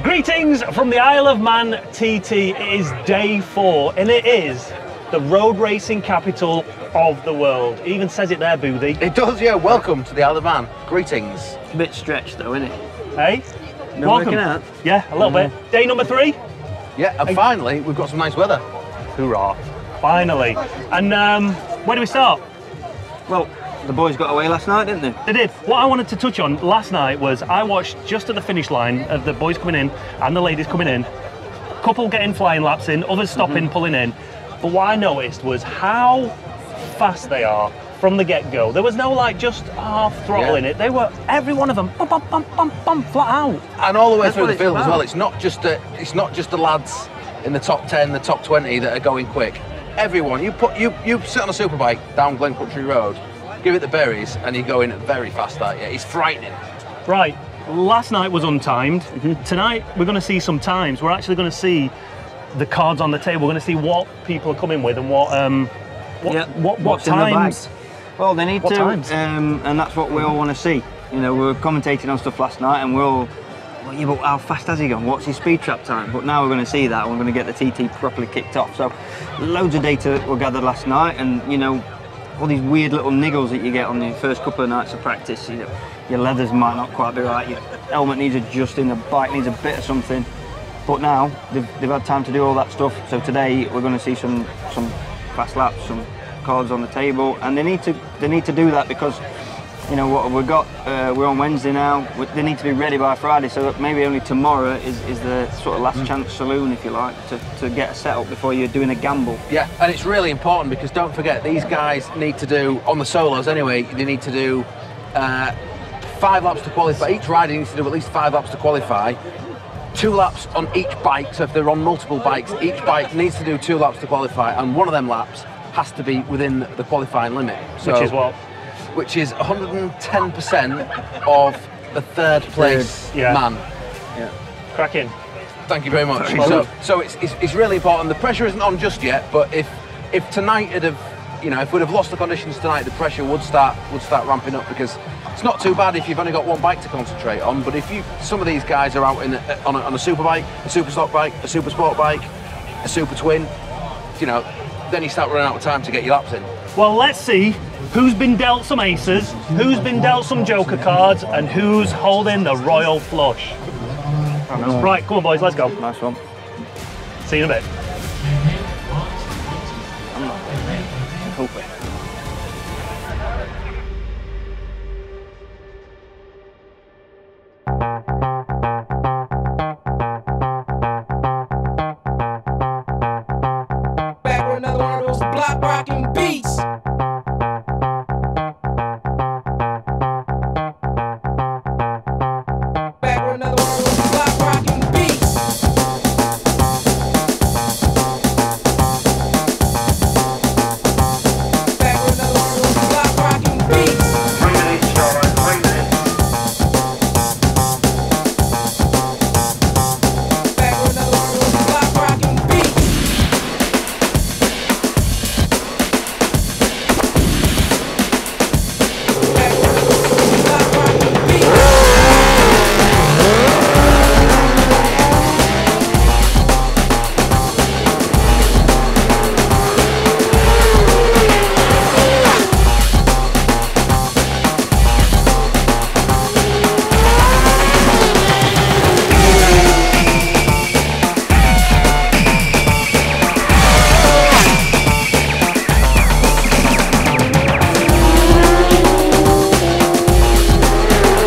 Greetings from the Isle of Man TT. It is day 4 and it is the road racing capital of the world. It even says it there, Boothie. It does, yeah. Welcome to the Isle of Man. Greetings. It's a bit stretched though, isn't it? Hey? Been Welcome. working out? Yeah, a little bit. Day number 3? Yeah, and finally, we've got some nice weather. Hoorah. Finally. And where do we start? Well, the boys got away last night, didn't they? They did. What I wanted to touch on last night was I watched just at the finish line of the boys coming in and the ladies coming in, couple getting flying laps in, others stopping, pulling in. But what I noticed was how fast they are from the get-go. There was no like just half throttle in it. They were, every one of them, bum, bum, bum, bum, bum, flat out. And all the way That's through what the it's field as about. well. It's not just the lads in the top 10, the top 20 that are going quick. Everyone, you sit on a superbike down Glen Country Road, give it the berries, and you're going very fast at you. It's frightening. Right, last night was untimed. Tonight we're going to see some times. We're actually going to see the cards on the table. We're going to see what people are coming with and what What's in the times. bag. Well, they need What to, times? and that's what we all want to see. You know, we were commentating on stuff last night, and we're all, well, yeah, but how fast has he gone? What's his speed trap time? But now we're going to see that, and we're going to get the TT properly kicked off. So, loads of data were gathered last night, and you know, all these weird little niggles that you get on the first couple of nights of practice. You know, your leathers might not quite be right, your helmet needs adjusting, the bike needs a bit of something. But now they've had time to do all that stuff. So today we're going to see some fast laps, some cards on the table, and they need to do that because, you know, what have we got? We're on Wednesday now. They need to be ready by Friday, so that maybe only tomorrow is the sort of last chance saloon, if you like, to get a setup before you're doing a gamble. Yeah, and it's really important because don't forget, these guys need to do, on the solos anyway, they need to do 5 laps to qualify. Each rider needs to do at least 5 laps to qualify. 2 laps on each bike, so if they're on multiple bikes, each bike needs to do 2 laps to qualify, and one of them laps has to be within the qualifying limit. So, Which is what? Which is 110% of the third place man. Yeah. Cracking. Thank you very much. Very So it's really important. The pressure isn't on just yet, but if tonight if we'd have lost the conditions tonight, the pressure would start ramping up, because it's not too bad if you've only got one bike to concentrate on. But if some of these guys are out on a super bike, a super stock bike, a super sport bike, a super twin, you know, then you start running out of time to get your laps in. Well, let's see who's been dealt some aces, who's been dealt some joker cards, and who's holding the royal flush. Right, come on boys, let's go. Nice one. See you in a bit. Hopefully. Back with another one of those block rocking beats. Back with another one of those block rocking beats. Back with another one of those block rocking beats. 3 minutes, Charlotte, 3 minutes. Back with another one of those block rocking beats. Back with another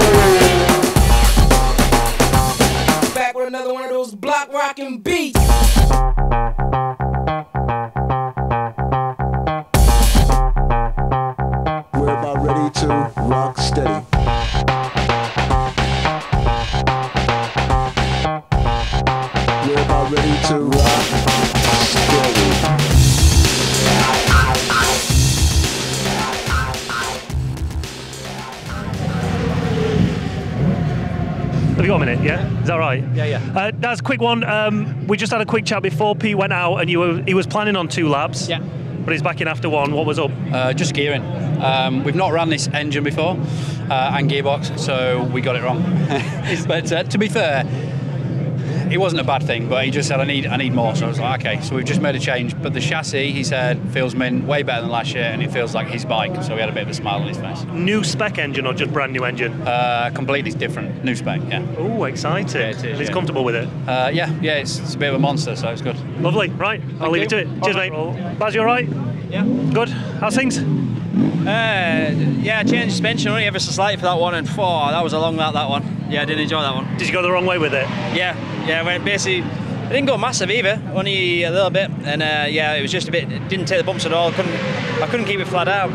one of those block rocking beats. Back with another one of those block rocking beats. We're about ready to rock steady. We're about ready to rock steady. Have you got a minute? Yeah, is that right? Yeah. That's a quick one. We just had a quick chat before Pete went out, and he was planning on 2 laps. Yeah. But he's back in after 1. What was up? Just gearing. We've not ran this engine before, and gearbox, so we got it wrong. But to be fair, it wasn't a bad thing, but he just said, I need more. So I was like, okay, so we've just made a change. But the chassis, he said, feels way better than last year, and it feels like his bike. So we had a bit of a smile on his face. New spec engine or just brand new engine? Completely different. New spec, yeah. Oh, exciting. Yeah, it is, He's yeah. comfortable with it? Yeah, it's a bit of a monster, so it's good. Lovely. Right, I'll leave you to it. Cheers, mate. Baz, you all right? Yeah. Good. How's things? Yeah, I changed suspension only ever so slightly for that one, and that was a long lap, that one. Yeah, I did enjoy that one. Did you go the wrong way with it? Yeah, went basically, I didn't go massive either, only a little bit, and yeah, it was just a bit, didn't take the bumps at all, I couldn't keep it flat out,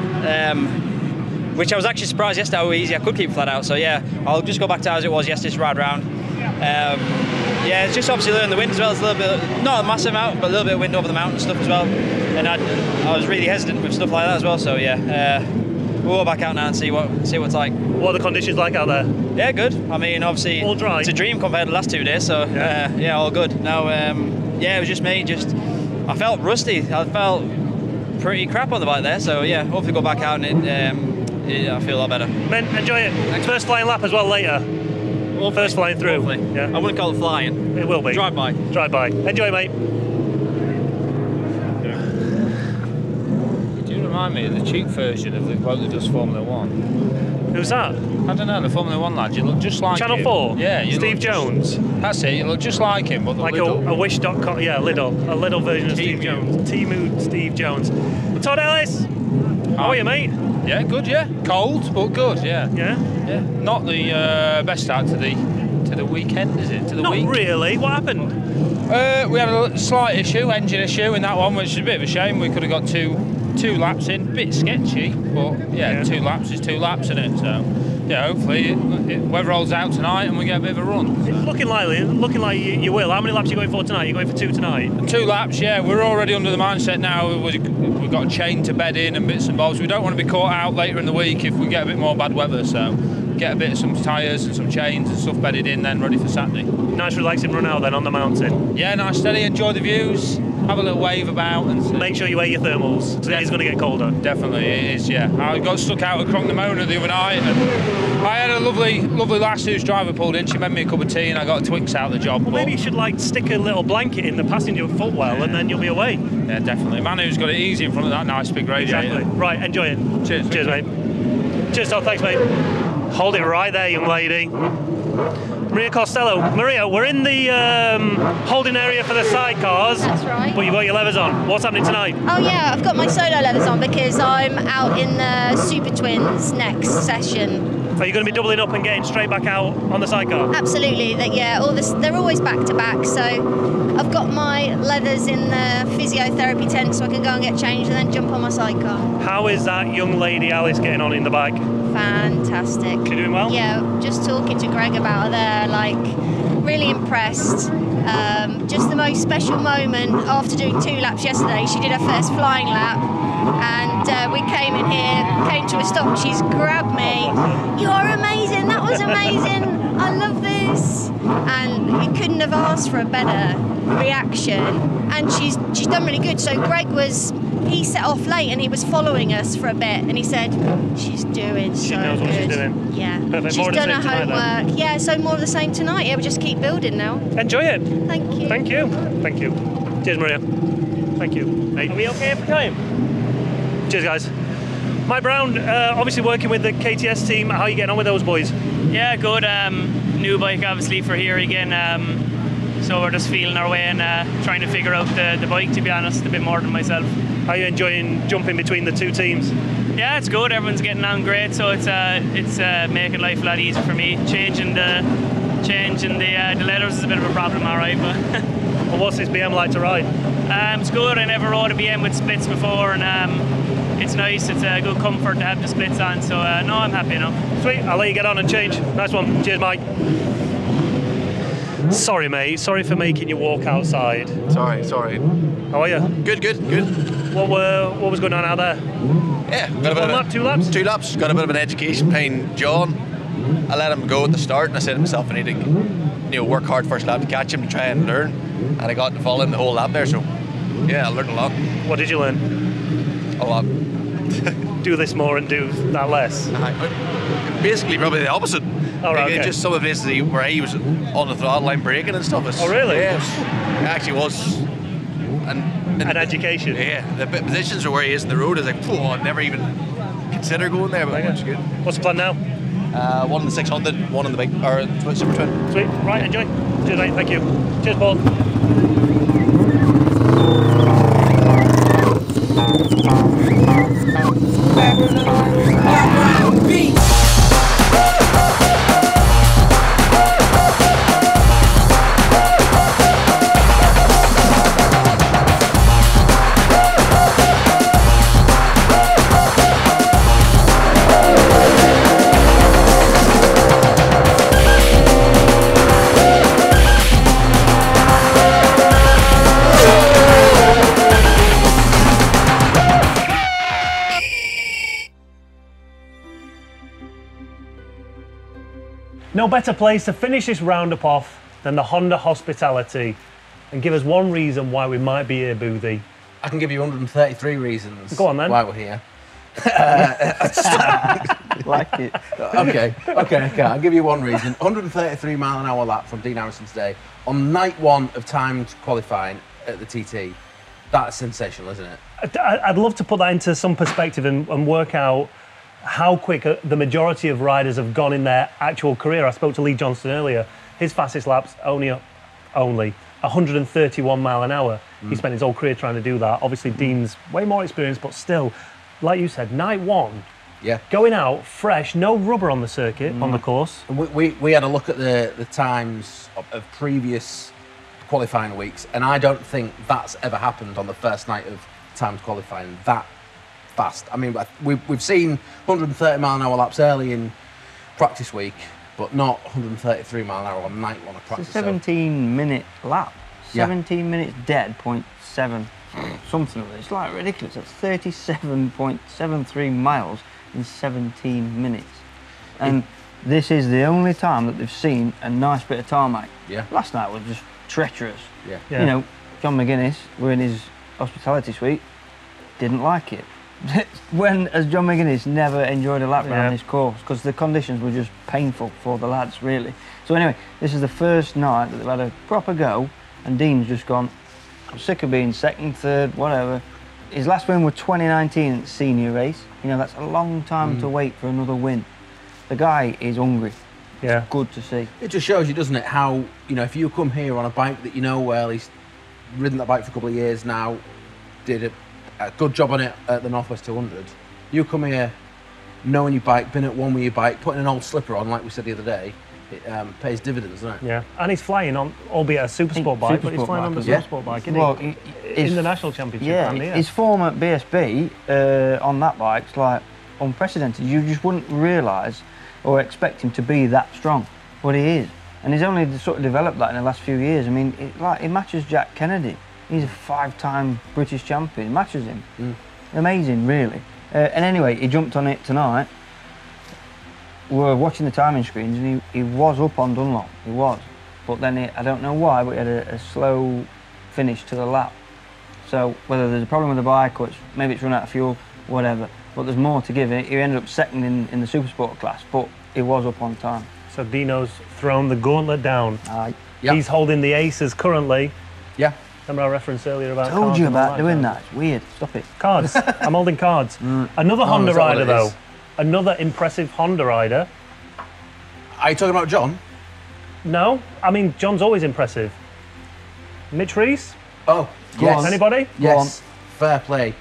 which I was actually surprised yesterday how easy I could keep it flat out, so yeah, I'll just go back to as it was yesterday's ride round. Yeah, it's just obviously learning the wind as well. It's a little bit, not a massive amount, but a little bit of wind over the mountain stuff as well. And I was really hesitant with stuff like that as well. So yeah, we'll go back out now and see what's like. What are the conditions like out there? Yeah, good. I mean, obviously, all dry. It's a dream compared to the last 2 days. So yeah, all good. Now, yeah, it was just me. I felt rusty. I felt pretty crap on the bike there. So yeah, hopefully go back out and I feel a lot better. Men, enjoy it. First flying lap as well later. First flying through. Hopefully. Yeah. I wouldn't call it flying. It will be. Drive by. Drive by. Enjoy, mate. You do remind me of the cheap version of the bloke that does Formula 1. Who's that? I don't know, the Formula 1 lad. You look just like Channel him. 4? Yeah. You Steve look Jones? That's it, you look just like him, but the like Lidl. a wish.com, yeah, Lidl. A little version of Steve Jones. T-Mood Steve Jones. Todd Ellis! How are you, mate? Yeah, good, yeah. Cold, but good, yeah. Yeah? Yeah. Not the best start to the weekend, is it? To the Not week? really. What happened? We had a slight engine issue in that one, which is a bit of a shame. We could have got two laps in. A bit sketchy, but yeah, 2 laps is 2 laps, isn't it? So, yeah, hopefully weather rolls out tonight and we get a bit of a run. It's looking like you will. How many laps are you going for tonight? You're going for 2 tonight? 2 laps, yeah. We're already under the mindset now. We've got a chain to bed in and bits and bobs. We don't want to be caught out later in the week if we get a bit more bad weather, so get a bit of some tyres and some chains and stuff bedded in, then ready for Saturday. Nice relaxing run out then on the mountain. Yeah, nice steady, enjoy the views, have a little wave about and see. Make sure you wear your thermals, because it is going to get colder. Definitely, it is, yeah. I got stuck out at Cronknamona the other night and I had a lovely lass whose driver pulled in. She made me a cup of tea and I got a Twix out of the job. Well, maybe you should stick a little blanket in the passenger footwell and then you'll be away. Yeah, definitely. Manu's got it easy in front of that nice big radiator. Exactly. Right, enjoy it. Cheers. Cheers, mate. Cheers, Todd. Thanks, mate. Hold it right there, young lady. Maria Costello. Maria, we're in the holding area for the sidecars. That's right. But you've got your levers on. What's happening tonight? Oh yeah, I've got my solo levers on because I'm out in the Super Twins next session. Are you going to be doubling up and getting straight back out on the sidecar? Absolutely. Yeah, they're always back to back. So I've got my leathers in the physiotherapy tent so I can go and get changed and then jump on my sidecar. How is that young lady Alice getting on in the bike? Fantastic. She doing well? Yeah, just talking to Greg about her there, really impressed. Just the most special moment after doing 2 laps yesterday. She did her first flying lap and we came to a stop. She's grabbed me. You're amazing, that was amazing. I love this. And you couldn't have asked for a better reaction. And she's done really good. So Greg he set off late and he was following us for a bit and he said, she's doing so good. She knows what she's doing. Yeah. Perfect. She's done her homework. Yeah, so more of the same tonight. Yeah, we just keep building now. Enjoy it. Thank you. Thank you. Thank you. Cheers, Maria. Thank you. Are we okay for time? Cheers, guys. Mike Brown, obviously working with the KTS team. How are you getting on with those boys? Yeah, good. New bike, obviously, for here again. So we're just feeling our way and trying to figure out the bike, to be honest, a bit more than myself. How are you enjoying jumping between the 2 teams? Yeah, it's good. Everyone's getting on great, so it's making life a lot easier for me. Changing the leathers is a bit of a problem, all right. But well, what's this BM like to ride? It's good. I never rode a BM with splits before, and it's nice. It's a good comfort to have the splits on. So no, I'm happy enough. Sweet. I'll let you get on and change. Nice one. Cheers, Mike. Sorry, mate. Sorry for making you walk outside. Sorry. How are you? Good. What was going on out there? Yeah, got a bit One lap, 2 laps? 2 laps. Got a bit of an education paying John. I let him go at the start, and I said to myself, I need to work hard first lap to catch him to try and learn. And I got to follow him the whole lap there, so yeah, I learned a lot. What did you learn? A lot. Do this more and do that less. Basically, probably the opposite. Oh, right, okay. Just some of the places where he was on the throttle line braking and stuff. Oh, really? Yeah, it actually was. An education. Yeah, the positions are where he is in the road is like, oh, I'd never even consider going there, but it's good. What's the plan now? One in the 600, one in the big, or Super Twin. Sweet, right, enjoy. Cheers, mate, thank you. Cheers, Paul. No better place to finish this roundup off than the Honda hospitality and give us one reason why we might be here, Boothie. I can give you 133 reasons. Go on then. Why we're here. Like it. Okay. I'll give you one reason. 133 mile an hour lap from Dean Harrison's day on night one of timed qualifying at the TT. That's sensational, isn't it? I'd love to put that into some perspective and work out how quick the majority of riders have gone in their actual career. I spoke to Lee Johnston earlier. His fastest lap's only 131 mile an hour. He spent his whole career trying to do that. Obviously, Dean's way more experienced, but still, like you said, night one, going out fresh, no rubber on the circuit, on the course. We had a look at the times of previous qualifying weeks, and I don't think that's ever happened on the first night of timed qualifying that fast. I mean, we've seen 130 mile an hour laps early in practice week, but not 133 mile an hour on night one of practice. It's a 17-minute lap. 17 minutes dead, 0.7 something of it. It's like ridiculous. That's 37.73 miles in 17 minutes. And this is the only time that they've seen a nice bit of tarmac. Last night was just treacherous. You know, John McGuinness, we're in his hospitality suite, didn't like it. When has John McGuinness never enjoyed a lap around this course? Because the conditions were just painful for the lads, really. So anyway, this is the first night that they've had a proper go, and Dean's just gone, I'm sick of being second, third, whatever. His last win was 2019 at the senior race. You know, that's a long time to wait for another win. The guy is hungry. It's good to see. It just shows you, doesn't it, how, you know, if you come here on a bike that you know well, he's ridden that bike for a couple of years now, did a good job on it at the Northwest 200. You come here knowing your bike, been at one with your bike, putting an old slipper on, like we said the other day, it pays dividends, doesn't it? Yeah, and he's flying on, albeit a Supersport bike, but he's flying on the Supersport bike, isn't he? In the National Championship. Yeah, his form at BSB on that bike's like unprecedented. You just wouldn't realise or expect him to be that strong, but he is. And he's only sort of developed that in the last few years. I mean, it matches Jack Kennedy. He's a 5-time British champion. It matches him. Amazing, really. And anyway, he jumped on it tonight. We were watching the timing screens, and he was up on Dunlop. He was. But then, I don't know why, but he had a slow finish to the lap. So whether there's a problem with the bike, or maybe it's run out of fuel, whatever. But there's more to give. He ended up second in the Supersport class, but he was up on time. So Dino's thrown the gauntlet down. He's holding the aces currently. Remember I referenced earlier about Told cards you and about all that doing stuff? that. It's weird. Stop it. Cards. I'm holding cards. Another Honda rider, though. Another impressive Honda rider. Are you talking about John? No. I mean, John's always impressive. Mitch Reese? Oh, yes. Anybody? Yes. Fair play.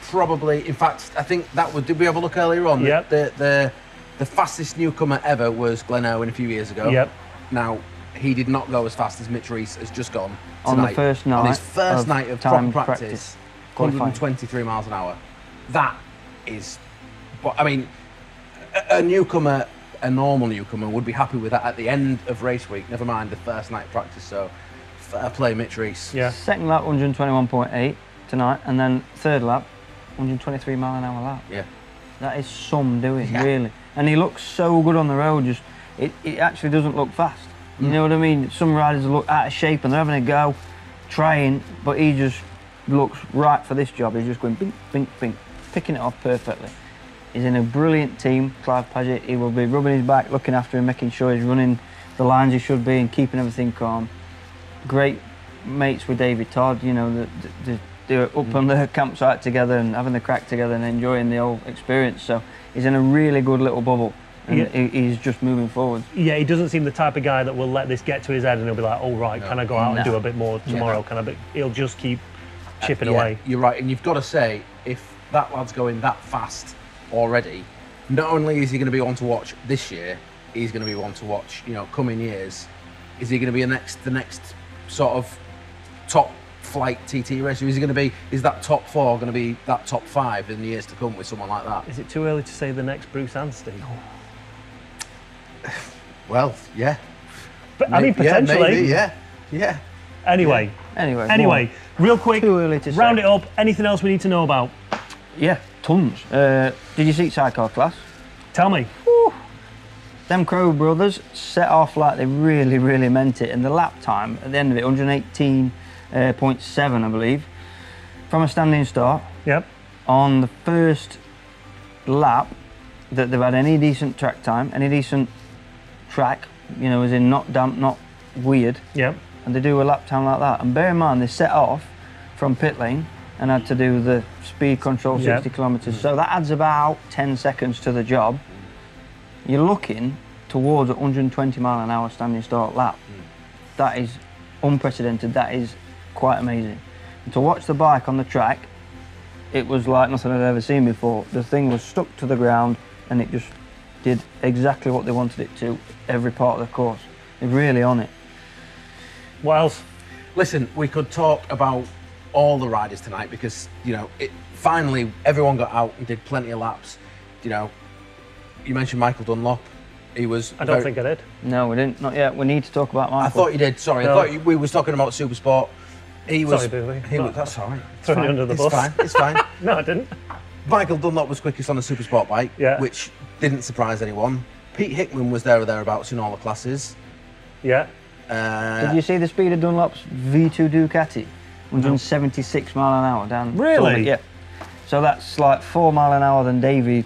Probably. In fact, I think that would. Did we have a look earlier on? Yep. The fastest newcomer ever was Glenn Irwin a few years ago. Yep. Now, he did not go as fast as Mitch Reese has just gone on tonight. the first night. On his first night of time proper practice, 123 miles an hour. That is, I mean, a newcomer, a normal newcomer, would be happy with that at the end of race week, never mind the first night of practice. So, fair play, Mitch Reese. Yeah. Second lap, 121.8 tonight, and then third lap, 123 mile an hour lap. Yeah. That is some doing, really. and he looks so good on the road. Just it actually doesn't look fast. You know what I mean? Some riders look out of shape and they're having a go, trying, but he just looks right for this job. He's just going bink, bink, bink, picking it off perfectly. He's in a brilliant team, Clive Paget. He will be rubbing his back, looking after him, making sure he's running the lines he should be and keeping everything calm. Great mates with David Todd, you know, they're up on the campsite together and having the crack together and enjoying the whole experience. So he's in a really good little bubble. And he's just moving forward. Yeah, he doesn't seem the type of guy that will let this get to his head and he'll be like, oh right, can I go out and do a bit more tomorrow? He'll just keep chipping away. You're right, and you've got to say, if that lad's going that fast already, not only is he going to be one to watch this year, he's going to be one to watch, you know, coming years. Is he going to be the next sort of top flight TT racer? Is he going to be, is that top 4 going to be that top 5 in the years to come with someone like that? Is it too early to say the next Bruce Anstey? Well, yeah. But I mean, potentially. Maybe, yeah. Anyway, real quick, too early to round say. it up. Anything else we need to know about? Yeah, tons. Did you see sidecar class? Tell me. Whew. Them Crow brothers set off like they really, really meant it. And the lap time at the end of it, 118.7, I believe, from a standing start. Yep. On the first lap that they've had any decent track time, any decent track, you know, as in not damp, not weird. Yep. And they do a lap time like that. And bear in mind, they set off from pit lane and had to do the speed control 60 kilometres. So that adds about 10 seconds to the job. You're looking towards a 120 mile an hour standing start lap. That is unprecedented. That is quite amazing. And to watch the bike on the track, it was like nothing I'd ever seen before. The thing was stuck to the ground and it just did exactly what they wanted it to every part of the course. They're really on it. What else? Listen, we could talk about all the riders tonight because, you know, finally everyone got out and did plenty of laps. You know, you mentioned Michael Dunlop. He was. I don't think I did. No, we didn't. Not yet. We need to talk about Michael. I thought you did. Sorry, No. I thought we was talking about Supersport. He was. Sorry, Billy. That's all right. Throwing you under the bus. It's fine. It's fine. No, I didn't. Michael Dunlop was quickest on the Supersport bike, which didn't surprise anyone. Pete Hickman was there or thereabouts in all the classes. Yeah. Did you see the speed of Dunlop's V2 Ducati? 176 mile an hour down. Really? Yeah. So that's like 4 mile an hour than Davey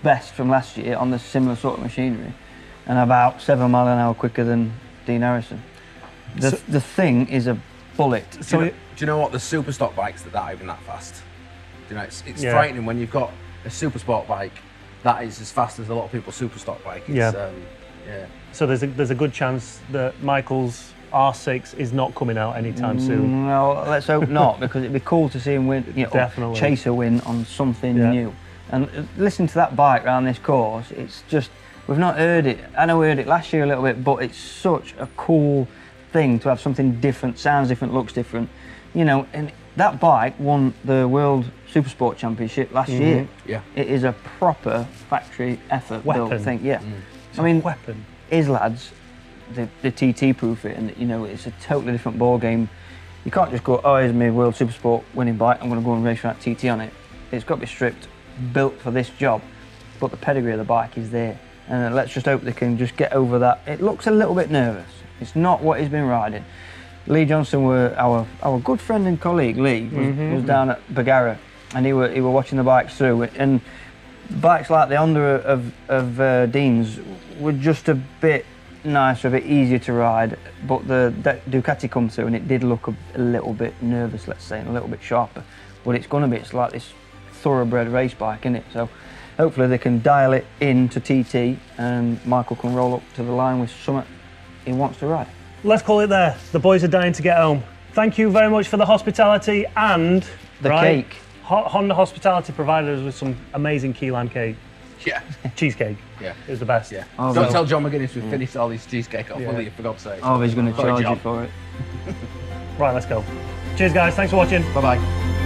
best from last year on the similar sort of machinery, and about 7 mile an hour quicker than Dean Harrison. The thing is a bullet. So do you know what? The super stock bikes that aren't even that fast. You know, it's frightening when you've got a super sport bike that is as fast as a lot of people's super stock bike. It's, So there's a good chance that Michael's R6 is not coming out anytime soon. No, let's hope not, because it'd be cool to see him win. You know, Definitely. Chase a win on something new. And listen to that bike around this course. It's just, we've not heard it. I know we heard it last year a little bit, but it's such a cool thing to have something different, sounds different, looks different. You know, and that bike won the World Supersport Championship last year. Yeah. It is a proper factory effort built thing. Yeah. I mean, weapon. His lads, the TT proof it, and you know, it's a totally different ball game. You can't just go, oh, here's my World Supersport winning bike, I'm going to go and race around TT on it. It's got to be stripped, built for this job, but the pedigree of the bike is there. And let's just hope they can just get over that. It looks a little bit nervous. It's not what he's been riding. Lee Johnson, our good friend and colleague, Lee, was down at Bagara, and he were watching the bikes through, and bikes like the Honda of Dean's were just a bit nicer, a bit easier to ride, but the Ducati come through and it did look a little bit nervous, let's say, and a little bit sharper. But it's going to be, it's like this thoroughbred race bike, isn't it? So hopefully they can dial it into TT and Michael can roll up to the line with something he wants to ride. Let's call it there. The boys are dying to get home. Thank you very much for the hospitality and the cake. Honda Hospitality provided us with some amazing key lime cake. Yeah. Cheesecake. Yeah. It was the best. Yeah. Don't tell John McGuinness we've finished all these cheesecake off, will you, for God's sake? Oh, he's going to charge you for it. Right, let's go. Cheers, guys. Thanks for watching. Bye-bye.